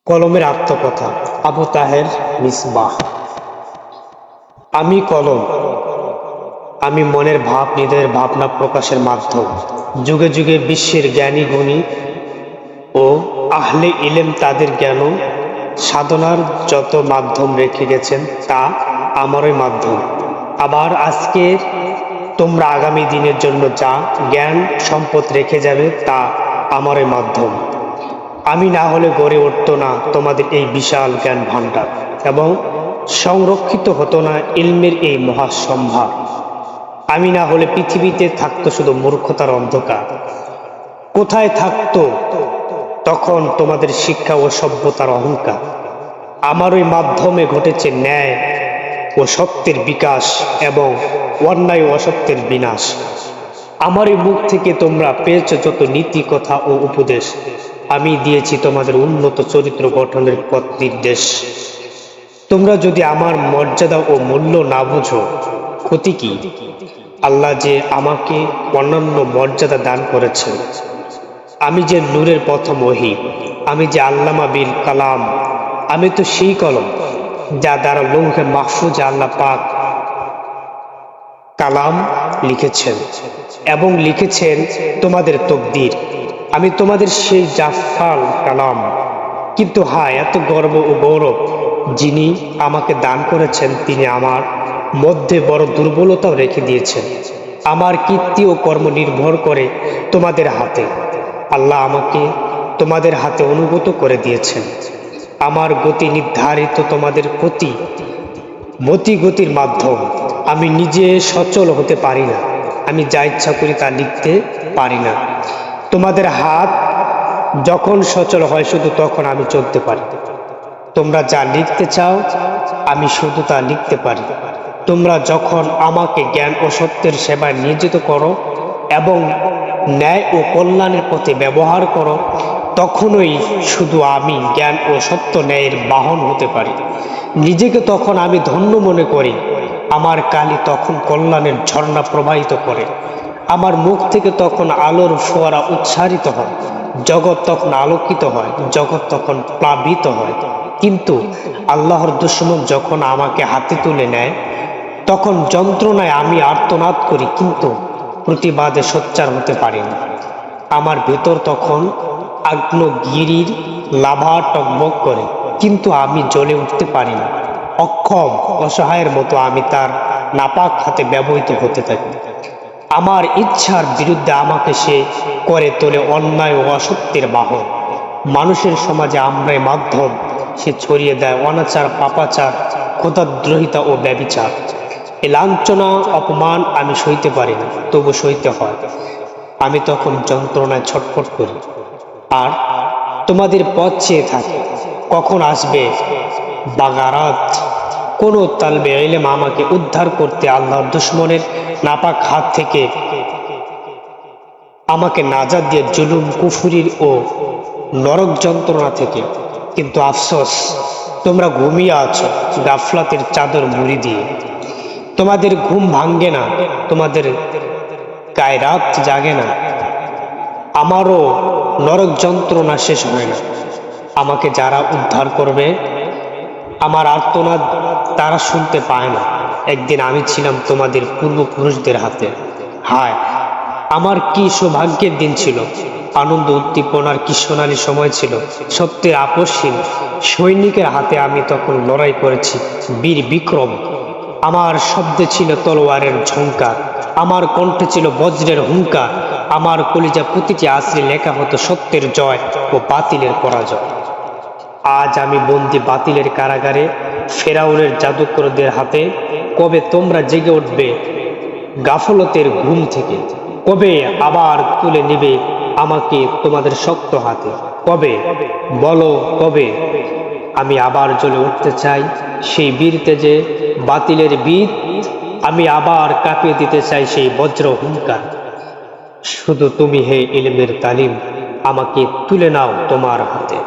কলমের আত্মকথা। আবু তাহের মিসবাহ। আমি কলম, আমি মনের ভাব, হৃদয়ের ভাবনা প্রকাশের মাধ্যম। যুগে যুগে বিশ্বের জ্ঞানী গুণী ও আহলে ইলেম তাদের জ্ঞান সাধনার যত মাধ্যম রেখে গেছেন তা আমারই মাধ্যম। আবার আজকে তোমরা আগামী দিনের জন্য যা জ্ঞান সম্পদ রেখে যাবে তা আমারই মাধ্যম। আমি না হলে গড়ে উঠত না তোমাদের এই বিশাল জ্ঞান ভাণ্ডার এবং সংরক্ষিত হতো না ইলমের এই মহাসম্ভার। আমি না হলে পৃথিবীতে থাকতো শুধু মূর্খতার অন্ধকার। কোথায় থাকতো তখন তোমাদের শিক্ষা ও সভ্যতার অহংকার? আমার ওই মাধ্যমে ঘটেছে ন্যায় ও সত্যের বিকাশ এবং অন্যায় ও অসত্যের বিনাশ। আমারই মুখ থেকে তোমরা পেয়েছো যত নীতি কথা ও উপদেশ। আমি দিয়েছি তোমাদের উন্নত চরিত্র গঠনের পথ নির্দেশ। তোমরা যদি আমার মর্যাদা ও মূল্য না বুঝো, ক্ষতি কি? আল্লাহ যে আমাকে অনন্য মর্যাদা দান করেছেন। আমি যে নূরের প্রথম ওহী, আমি যে আল্লামা বিল কালাম, আমি তো সেই কলম যা দ্বারা লৌহে মাহফুজে আল্লাহ পাক কালাম লিখেছেন এবং লিখেছেন তোমাদের তকদির। আমি তোমাদের সেই জাফাল কালাম। কিন্তু এত গর্ব ও গৌরব যিনি আমাকে দান করেছেন তিনি আমার মধ্যে বড় দুর্বলতাও রেখে দিয়েছেন। আমার কীর্তি ও কর্ম নির্ভর করে তোমাদের হাতে। আল্লাহ আমাকে তোমাদের হাতে অনুগত করে দিয়েছেন। আমার গতি নির্ধারিত তোমাদের প্রতি মতি গতির মাধ্যম। আমি নিজে সচল হতে পারি না, আমি যা ইচ্ছা করি তা লিখতে পারি না। তোমাদের হাত যখন সচল হয় শুধু তখন আমি চলতে পারি। তোমরা যা লিখতে চাও আমি শুধু তা লিখতে পারি। তোমরা যখন আমাকে জ্ঞান ও সত্যের সেবায় নিয়োজিত করো এবং ন্যায় ও কল্যাণের পথে ব্যবহার করো, তখনই শুধু আমি জ্ঞান ও সত্য ন্যায়ের বাহন হতে পারি। নিজেকে তখন আমি ধন্য মনে করি। আমার কালি তখন কল্যাণের ঝর্ণা প্রবাহিত করে। আমার মুখ থেকে তখন আলোর ফোয়ারা উচ্চারিত হয়। জগৎ তখন আলোকিত হয়, জগৎ তখন প্লাবিত হয়। কিন্তু আল্লাহর দুশমন যখন আমাকে হাতে তুলে নেয়, তখন যন্ত্রণায় আমি আর্তনাদ করি, কিন্তু প্রতিবাদে সোচ্চার হতে পারি না। আমার ভেতর তখন আগ্নেয়গিরির লাভা টকবক করে, কিন্তু আমি জ্বলে উঠতে পারি না। অক্ষম অসহায়ের মতো আমি তার নাপাক হাতে ব্যবহৃত হতে থাকি। আমার ইচ্ছার বিরুদ্ধে আমাকে সে করে তোলে অন্যায় ও অসত্যের বাহন। মানুষের সমাজে আমরাই মাধ্যম, সে ছড়িয়ে দেয় অনাচার, পাপাচার, খোদাদ্রোহিতা ও ব্যভিচার। এ লাঞ্ছনা অপমান আমি সইতে পারি না, তবু সইতে হয়। আমি তখন যন্ত্রণায় ছটফট করি আর তোমাদের পথ চেয়ে থাকি। কখন আসবে বাগারাত? কোন তালবে ইলম আমাকে উদ্ধার করতে আল্লাহর দুশমনের নাপাক হাত থেকে আমাকে নাজাত দিয়ে জুলুম কুফুরির ও নরক যন্ত্রণা থেকে। কিন্তু আফসোস, তোমরা ঘুমিয়ে আছো গাফলাতের চাদর মুড়ি দিয়ে। তোমাদের ঘুম ভাঙ্গে না, তোমাদের গায়ে রাত জাগে না। আমারও নরক যন্ত্রণা শেষ হয় না। আমাকে যারা উদ্ধার করবে, আমার আর্তনাদ তারা শুনতে পায় না। একদিন আমি ছিলাম তোমাদের পূর্বপুরুষদের হাতে। হায়, আমার কি সৌভাগ্যের দিন ছিল! আনন্দ উদ্দীপনার কি সোনালী সময় ছিল! সত্যের আপসহীন সৈনিকের হাতে আমি তখন লড়াই করেছি বীর বিক্রম। আমার শব্দে ছিল তলোয়ারের ঝংকার, আমার কণ্ঠে ছিল বজ্রের হুঙ্কার। আমার কলিজা প্রতিটি আশ্রে লেখা হতো সত্যের জয় ও বাতিলের পরাজয়। আজ আমি বন্দি বাতিলের কারাগারে, ফেরাউনের জাদুকরদের হাতে। কবে তোমরা জেগে উঠবে গাফলতের ঘুম থেকে? কবে আবার তুলে নিবে আমাকে তোমাদের শক্ত হাতে? কবে, বলো কবে? আমি আবার জ্বলে উঠতে চাই সেই বীর তেজে, বাতিলের বীর। আমি আবার কাঁপিয়ে দিতে চাই সেই বজ্র হুঙ্কার। শুধু তুমি হে ইলমের তালিম, আমাকে তুলে নাও তোমার হাতে।